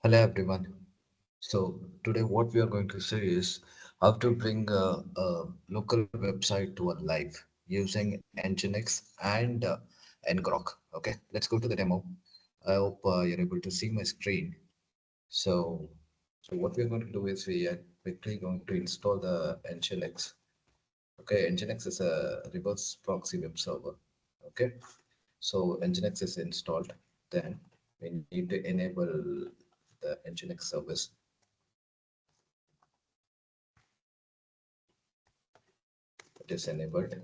Hello everyone. So today what we are going to see is how to bring a local website to a live using Nginx and ngrok. Okay, let's go to the demo. I hope you're able to see my screen. So, so what we're going to do is we are quickly going to install the Nginx. Okay, Nginx is a reverse proxy web server. Okay, so Nginx is installed. Then we need to enable the Nginx service. It is enabled,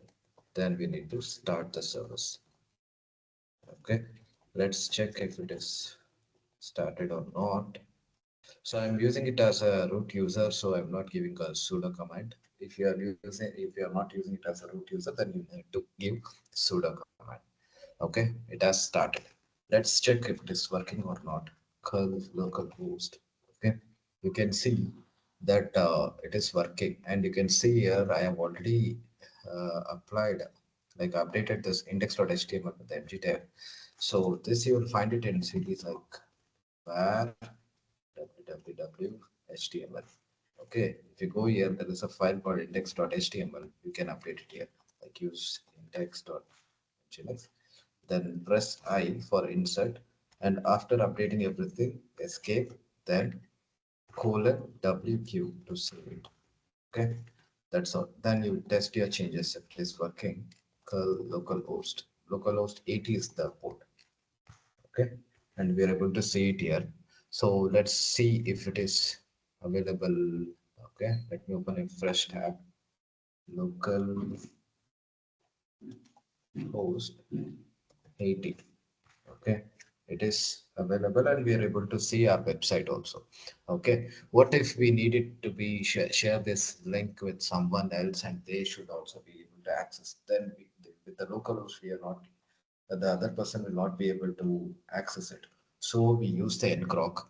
then we need to start the service. Okay, let's check if it is started or not. So I'm using it as a root user, so I'm not giving a sudo command. If you are not using it as a root user, then you need to give sudo command. Okay, it has started. Let's check if it is working or not. Curl localhost. Okay, you can see that it is working, and you can see here I have already applied, like updated this index.html with the MG tag. So this you will find it in cities like var www.html. Okay, if you go here, there is a file called index.html. You can update it here, like use index.html. Then press I for insert, and after updating everything, escape, then colon WQ to save it. Okay, that's all. Then you test your changes if it is working. Curl localhost. Localhost 80 is the port. Okay, and we are able to see it here. So let's see if it is available. Okay, let me open a fresh tab. Local host 80. Okay, it is available and we are able to see our website also. Okay, what if we needed to be share this link with someone else and they should also be able to access? Then with the local host we are not, the other person will not be able to access it, so we use the ngrok.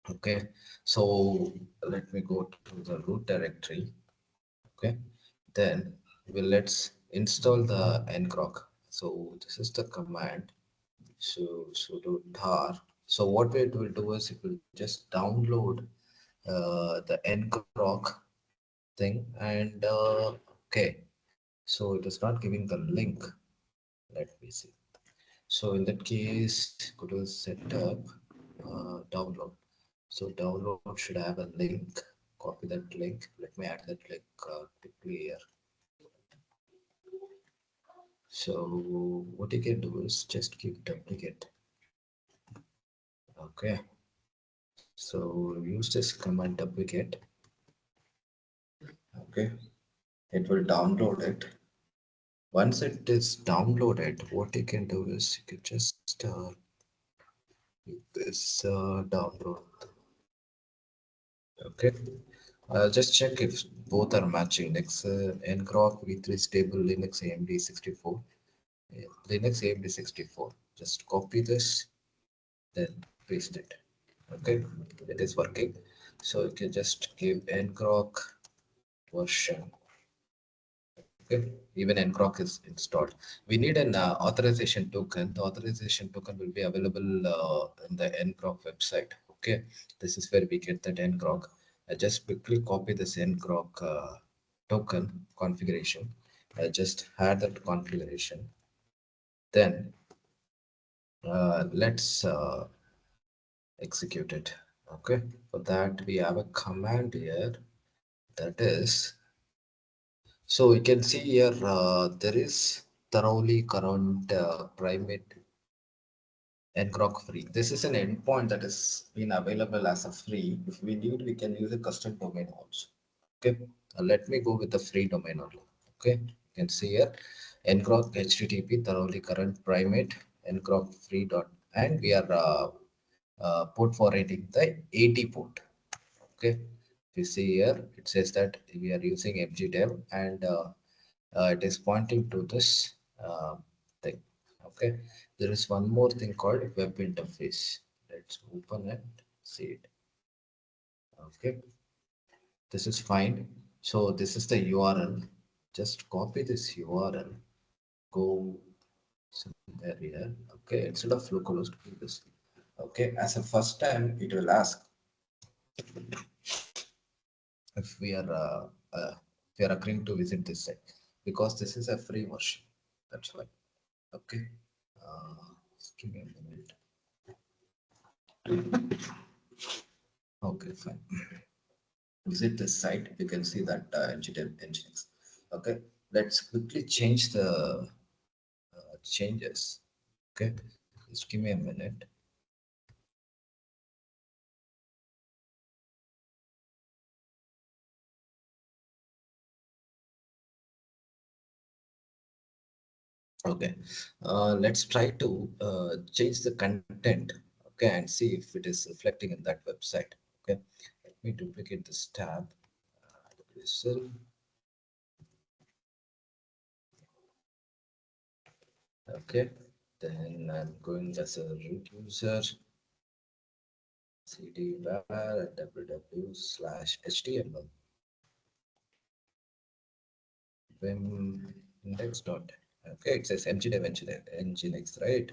Okay, so let me go to the root directory. Okay, then let's install the ngrok. So this is the command. So sudo tar. So what it will do is it will just download the ngrok thing, and okay, so it is not giving the link. Let me see. So in that case, go to setup, download. So download should have a link. Copy that link. Let me add that link quickly here. So what you can do is just keep duplicate. Okay. So use this command duplicate. Okay, it will download it. Once it is downloaded, what you can do is you can just this download. Okay, just check if both are matching. Next, ngrok v3 stable Linux AMD 64. Linux AMD 64. Just copy this, then paste it. Okay, it is working. So you can just give ngrok version. Okay, even ngrok is installed. We need an authorization token. The authorization token will be available in the ngrok website. Okay, this is where we get that ngrok. I just quickly copy this ngrok token configuration. I just add that configuration. Then let's execute it. Okay, for that we have a command here, that is, so we can see here there is thoroughly current private ngrok free. This is an endpoint that is been available as a free. If we need, we can use a custom domain also. Okay, let me go with the free domain only. Okay, you can see here ngrok http thoroughly current primate ngrok free dot, and we are port forwarding the 80 port. Okay, you see here it says that we are using mgdev, and it is pointing to this thing. Okay, there is one more thing called web interface. Let's open it, see it. Okay, this is fine. So this is the URL. Just copy this URL, go somewhere here. Okay, instead of localhost, do this. Okay, as a first time, it will ask if we are agreeing to visit this site because this is a free version. That's why. Okay. Just give me a minute. Okay, fine. Visit this site. You can see that Nginx. Okay. Let's quickly change the changes. Okay. Just give me a minute. Okay, let's try to change the content, okay, and see if it is reflecting in that website. Okay, let me duplicate this tab. WSL. Okay, then I'm going as a root user, cd var www/html vim index dot. Okay, it says mgdev nginx, right?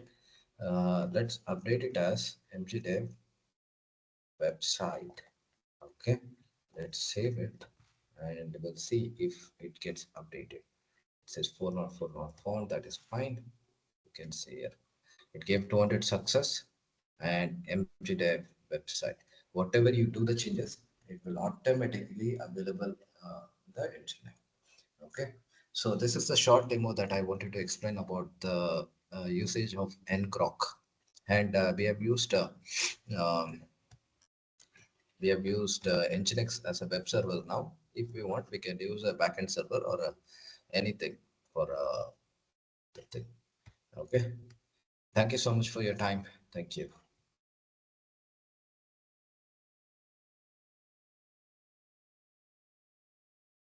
Let's update it as mgdev website. Okay, let's save it and we'll see if it gets updated. It says 404 not found, that is fine. You can see here it gave 200 success and mgdev website. Whatever you do the changes, it will automatically available the internet. Okay, so this is the short demo that I wanted to explain about the usage of ngrok, and um, we have used Nginx as a web server now. If we want, we can use a backend server or anything for the thing. Okay. Thank you so much for your time. Thank you.